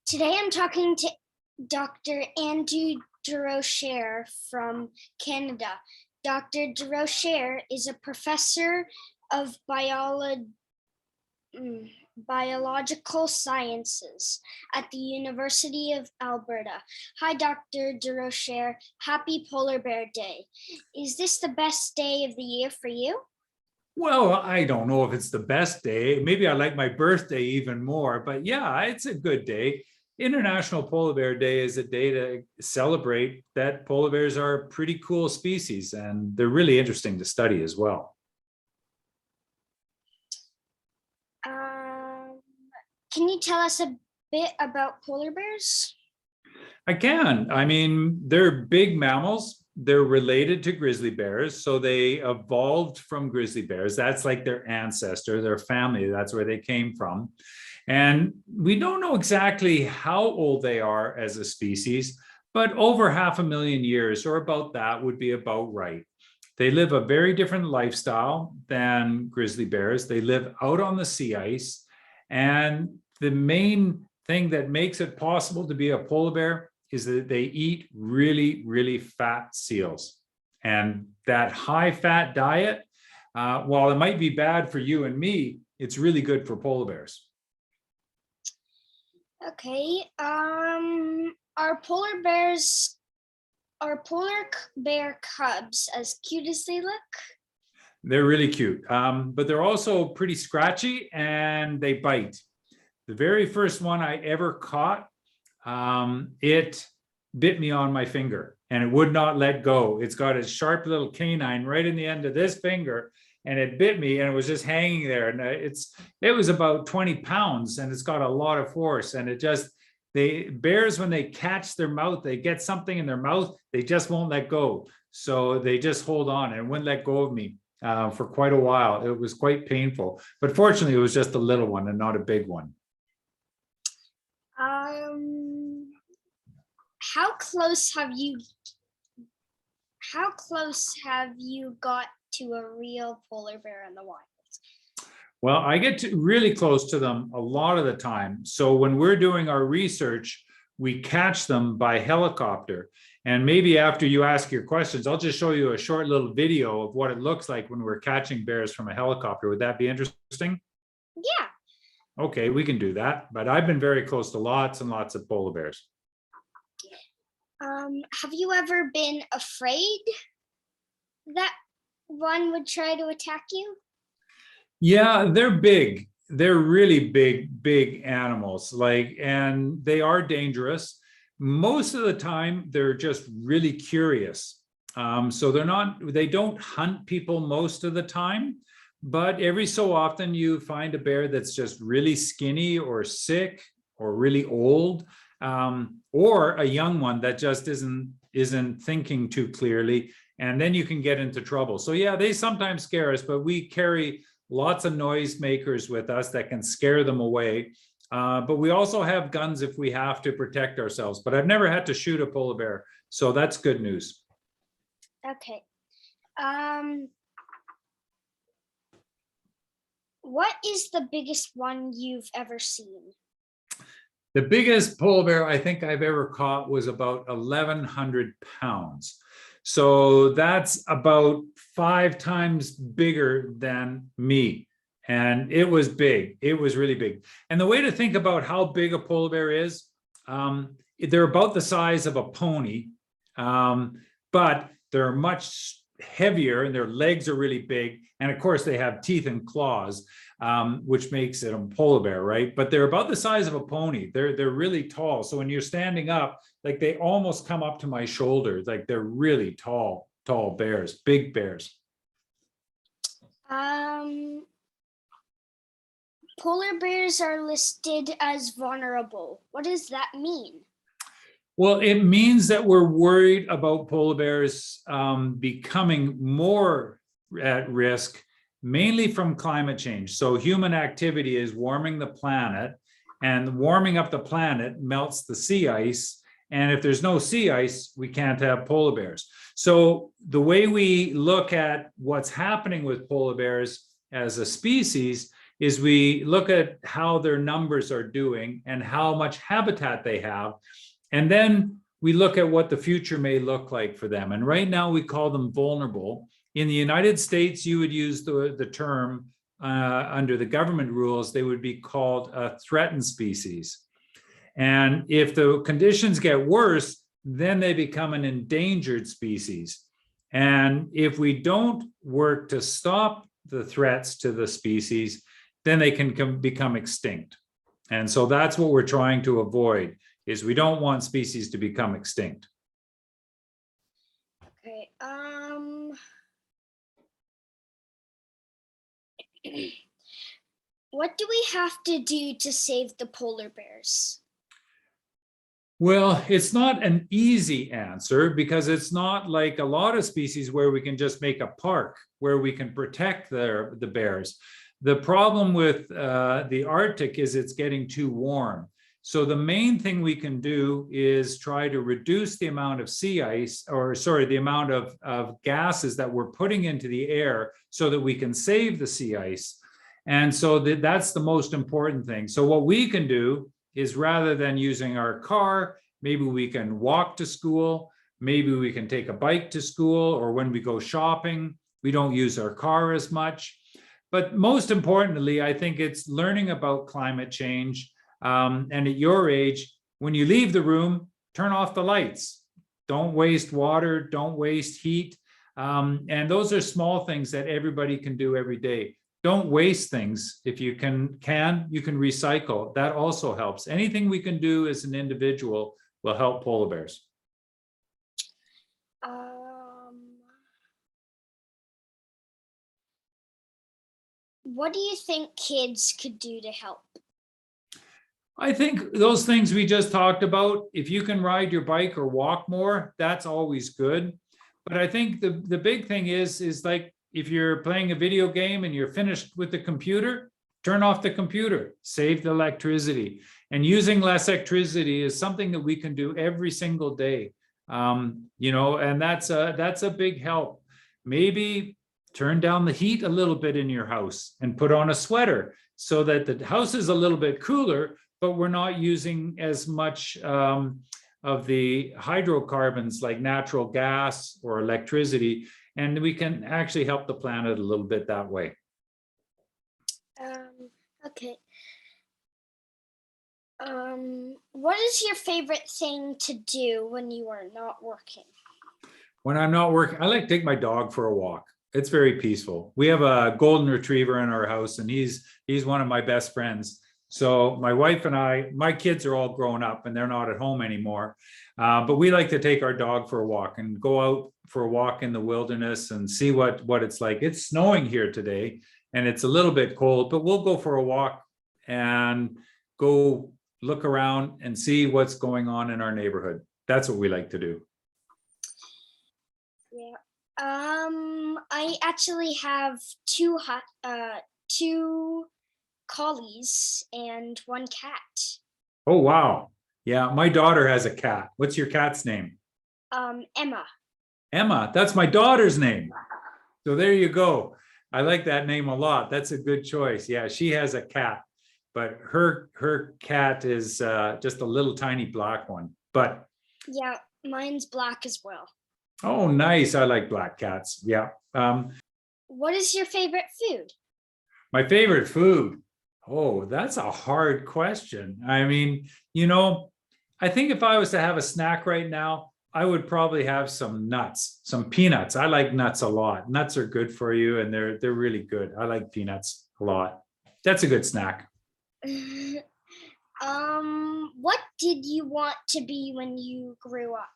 Today I'm talking to Dr. Andrew Derocher from Canada. Dr. Derocher is a professor of biological sciences at the University of Alberta. Hi, Dr. Derocher. Happy Polar Bear Day. Is this the best day of the year for you? Well, I don't know if it's the best day. Maybe I like my birthday even more, but yeah, it's a good day. International Polar Bear Day is a day to celebrate that polar bears are a pretty cool species and they're really interesting to study as well. Can you tell us a bit about polar bears? I can. I mean, they're big mammals. They're related to grizzly bears. So they evolved from grizzly bears. That's like their ancestor, their family. That's where they came from. And we don't know exactly how old they are as a species, but over 500,000 years or about that would be about right. They live a very different lifestyle than grizzly bears. They live out on the sea ice. And the main thing that makes it possible to be a polar bear is that they eat really, really fat seals. And that high fat diet, while it might be bad for you and me, it's really good for polar bears. Okay. Are polar bear cubs as cute as they look? They're really cute, but they're also pretty scratchy and they bite. The very first one I ever caught, it bit me on my finger and it would not let go. It's got a sharp little canine right in the end of this finger and it bit me and it was just hanging there. And it was about 20 pounds and it's got a lot of force. And bears, when they catch their mouth, they get something in their mouth, they just won't let go. So they just hold on and wouldn't let go of me for quite a while. It was quite painful, but fortunately it was just a little one and not a big one. How close have you got to a real polar bear in the wild? Well, I get really close to them a lot of the time. So when we're doing our research, we catch them by helicopter. And maybe after you ask your questions, I'll just show you a short little video of what it looks like when we're catching bears from a helicopter. Would that be interesting? Yeah. Okay, we can do that. But I've been very close to lots and lots of polar bears. Have you ever been afraid that one would try to attack you? Yeah, they're big. They're really big animals. And they are dangerous. Most of the time, they're just really curious. So they don't hunt people most of the time, but every so often you find a bear that's just really skinny or sick or really old, or a young one that just isn't thinking too clearly, and then you can get into trouble. So yeah, they sometimes scare us, but we carry lots of noise makers with us that can scare them away. But we also have guns if we have to protect ourselves. But I've never had to shoot a polar bear, so that's good news. Okay. What is the biggest one you've ever seen? The biggest polar bear I think I've ever caught was about 1,100 pounds. So that's about 5 times bigger than me. And it was big. It was really big. And the way to think about how big a polar bear is, they're about the size of a pony, but they're much heavier and their legs are really big. And of course, they have teeth and claws, which makes it a polar bear, right? But they're about the size of a pony. They're really tall. So when you're standing up, like they almost come up to my shoulders. Like they're really tall bears, big bears. Polar bears are listed as vulnerable. What does that mean? Well, it means that we're worried about polar bears becoming more at risk, mainly from climate change. So human activity is warming the planet, and warming up the planet melts the sea ice. And if there's no sea ice, we can't have polar bears. So the way we look at what's happening with polar bears as a species is we look at how their numbers are doing and how much habitat they have. And then we look at what the future may look like for them. And right now we call them vulnerable. In the United States, you would use the term under the government rules, they would be called a threatened species. And if the conditions get worse, then they become an endangered species. And if we don't work to stop the threats to the species, then they can become extinct. And so that's what we're trying to avoid, is we don't want species to become extinct. Okay. What do we have to do to save the polar bears? Well, it's not an easy answer because it's not like a lot of species where we can just make a park where we can protect the bears. The problem with the Arctic is it's getting too warm. So the main thing we can do is try to reduce the amount of sea ice, or sorry, the amount of gases that we're putting into the air so that we can save the sea ice. And so that's the most important thing. So what we can do is, rather than using our car, maybe we can walk to school, maybe we can take a bike to school, or when we go shopping, we don't use our car as much. But most importantly, I think it's learning about climate change. And at your age, when you leave the room, turn off the lights. Don't waste water, don't waste heat. And those are small things that everybody can do every day. Don't waste things. If you can you can recycle. That also helps. Anything we can do as an individual will help polar bears. What do you think kids could do to help? I think those things we just talked about, if you can ride your bike or walk more, that's always good. But I think the big thing is like, if you're playing a video game and you're finished with the computer, turn off the computer, save the electricity. And using less electricity is something that we can do every single day. And that's a big help. Maybe turn down the heat a little bit in your house and put on a sweater so that the house is a little bit cooler, but we're not using as much of the hydrocarbons like natural gas or electricity. And we can actually help the planet a little bit that way. Okay. What is your favorite thing to do when you are not working? When I'm not working, I like to take my dog for a walk. It's very peaceful. We have a golden retriever in our house, and he's one of my best friends. So my wife and I, my kids are all grown up and they're not at home anymore. But we like to take our dog for a walk and go out for a walk in the wilderness and see what it's like. It's snowing here today and it's a little bit cold, but we'll go for a walk and go look around and see what's going on in our neighborhood. That's what we like to do. Yeah. I actually have two collies and one cat. Oh, wow. Yeah, my daughter has a cat. What's your cat's name? Emma. Emma, that's my daughter's name. So there you go. I like that name a lot. That's a good choice. Yeah, she has a cat, but her cat is just a little tiny black one. But yeah, mine's black as well. Oh, nice. I like black cats. Yeah. What is your favorite food? My favorite food. Oh, that's a hard question. I mean, I think if I was to have a snack right now, I would probably have some nuts, some peanuts. I like nuts a lot. Nuts are good for you and they're really good. I like peanuts a lot. That's a good snack. What did you want to be when you grew up?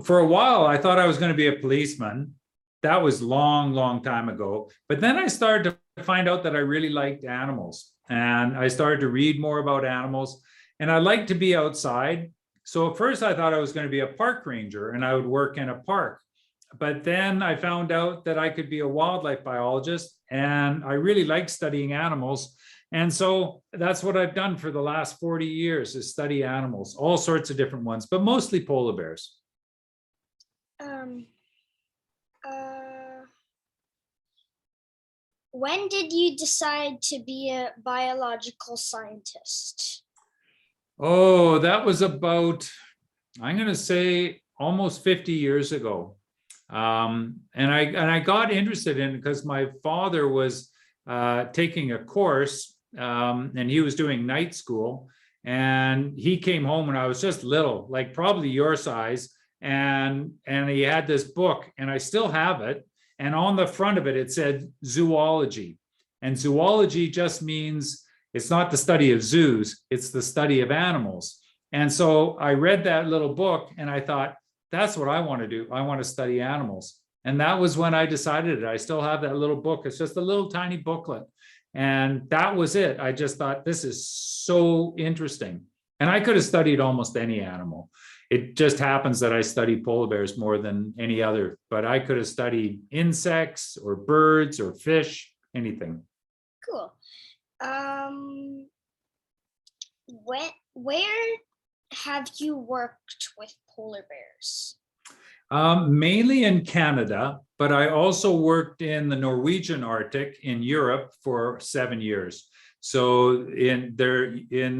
For a while, I thought I was going to be a policeman. That was long time ago. But then I started to find out that I really liked animals. And I started to read more about animals. And I like to be outside. So at first I thought I was going to be a park ranger and I would work in a park. But then I found out that I could be a wildlife biologist. And I really like studying animals. And so that's what I've done for the last 40 years, is study animals, all sorts of different ones, but mostly polar bears. When did you decide to be a biological scientist? Oh, that was about, I'm going to say almost 50 years ago. And I got interested in it because my father was taking a course, and he was doing night school. And he came home when I was just little, like probably your size, and he had this book, and I still have it. And on the front of it, it said zoology. And zoology just means it's not the study of zoos, it's the study of animals. And so I read that little book and I thought, that's what I want to do. I want to study animals. And that was when I decided it. I still have that little book. It's just a little tiny booklet. And that was it. I just thought, this is so interesting. And I could have studied almost any animal. It just happens that I study polar bears more than any other, but I could have studied insects or birds or fish, anything. Cool. Where have you worked with polar bears? Mainly in Canada, but I also worked in the Norwegian Arctic in Europe for 7 years. So in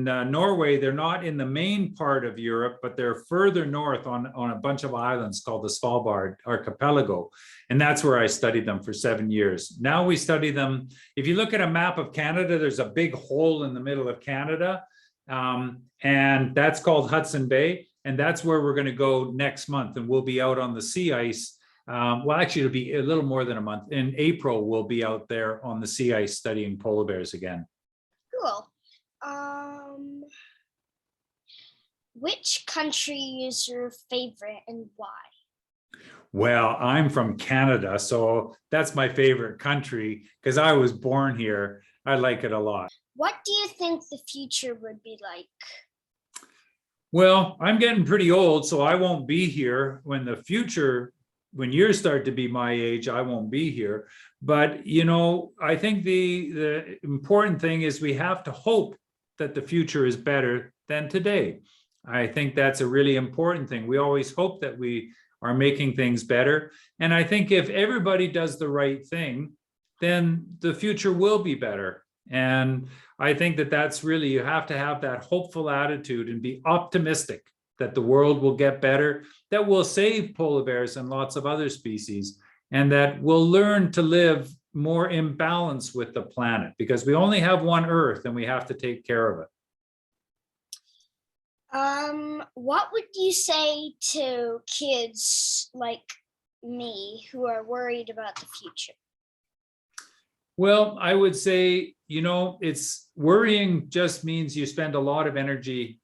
Norway, they're not in the main part of Europe, but they're further north on a bunch of islands called the Svalbard Archipelago. And that's where I studied them for 7 years. Now we study them. If you look at a map of Canada, there's a big hole in the middle of Canada. And that's called Hudson Bay. And that's where we're going to go next month. And we'll be out on the sea ice. Well, actually, it'll be a little more than a month. In April, we'll be out there on the sea ice studying polar bears again. Cool. Which country is your favorite and why? Well, I'm from Canada, so that's my favorite country because I was born here. I like it a lot. What do you think the future would be like? Well, I'm getting pretty old, so I won't be here when you start to be my age, I won't be here. But, I think the important thing is we have to hope that the future is better than today. I think that's a really important thing. We always hope that we are making things better. And I think if everybody does the right thing, then the future will be better. And I think that's really, you have to have that hopeful attitude and be optimistic that the world will get better, that we'll save polar bears and lots of other species, and that we'll learn to live more in balance with the planet, because we only have one Earth and we have to take care of it. What would you say to kids like me who are worried about the future? Well, I would say, it's worrying just means you spend a lot of energy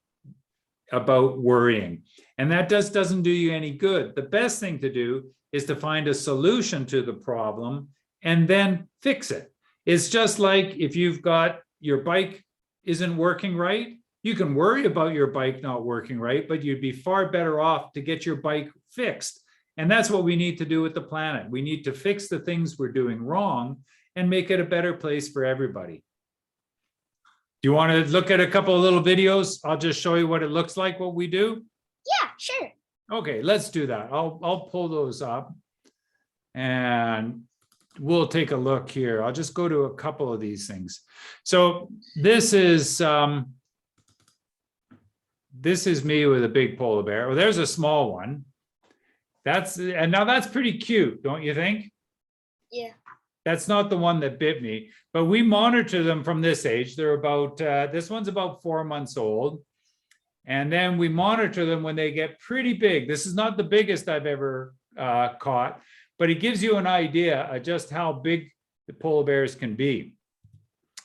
about worrying, and that doesn't do you any good. The best thing to do is to find a solution to the problem and then fix it. It's just like if you've got your bike isn't working right, you can worry about your bike not working right, but you'd be far better off to get your bike fixed. And that's what we need to do with the planet. We need to fix the things we're doing wrong and make it a better place for everybody. Do you want to look at a couple of little videos? I'll just show you what it looks like, what we do. Yeah, sure. Okay, let's do that. I'll pull those up and we'll take a look here. I'll just go to a couple of these things. So this is me with a big polar bear. Well, there's a small one. And now that's pretty cute, don't you think? Yeah. That's not the one that bit me, but we monitor them from this age. They're about, this one's about 4 months old. And then we monitor them when they get pretty big. This is not the biggest I've ever caught, but it gives you an idea of just how big the polar bears can be.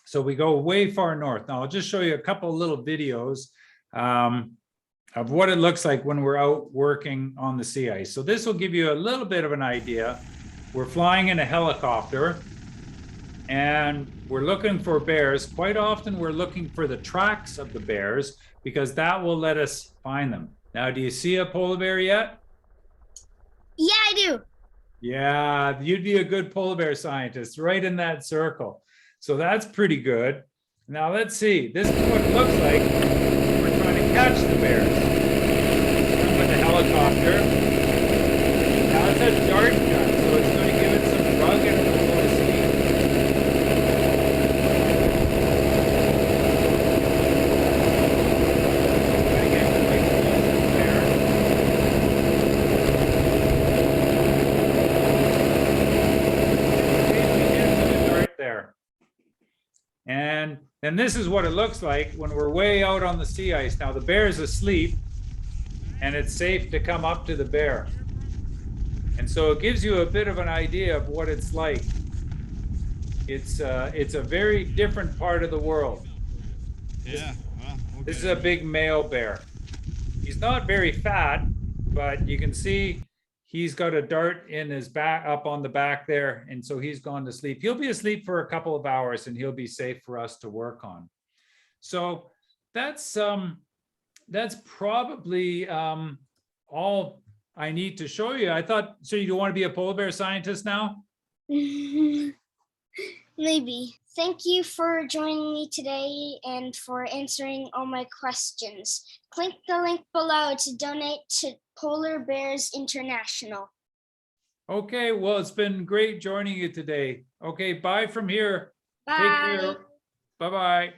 So we go way far north. Now I'll just show you a couple of little videos of what it looks like when we're out working on the sea ice. So this will give you a little bit of an idea. We're flying in a helicopter and we're looking for bears. Quite often we're looking for the tracks of the bears because that will let us find them. Now, do you see a polar bear yet? Yeah, I do. Yeah, you'd be a good polar bear scientist right in that circle. So that's pretty good. Now let's see, this is what it looks like. We're trying to catch the bears. With the helicopter. Now it's a dart gun, so it's going to give it some drug and a little speed. And this is what it looks like when we're way out on the sea ice. Now the bear's asleep and it's safe to come up to the bear. And so it gives you a bit of an idea of what it's like. It's a very different part of the world. Yeah. Well, okay. This is a big male bear. He's not very fat, but you can see he's got a dart in his back, up on the back there. And so he's gone to sleep. He'll be asleep for a couple of hours and he'll be safe for us to work on. So that's probably all I need to show you. I thought, so you want to be a polar bear scientist now? Maybe. Thank you for joining me today and for answering all my questions. Click the link below to donate to Polar Bears International. Okay, well, it's been great joining you today. Okay, bye from here. Bye. Take care. Bye-bye.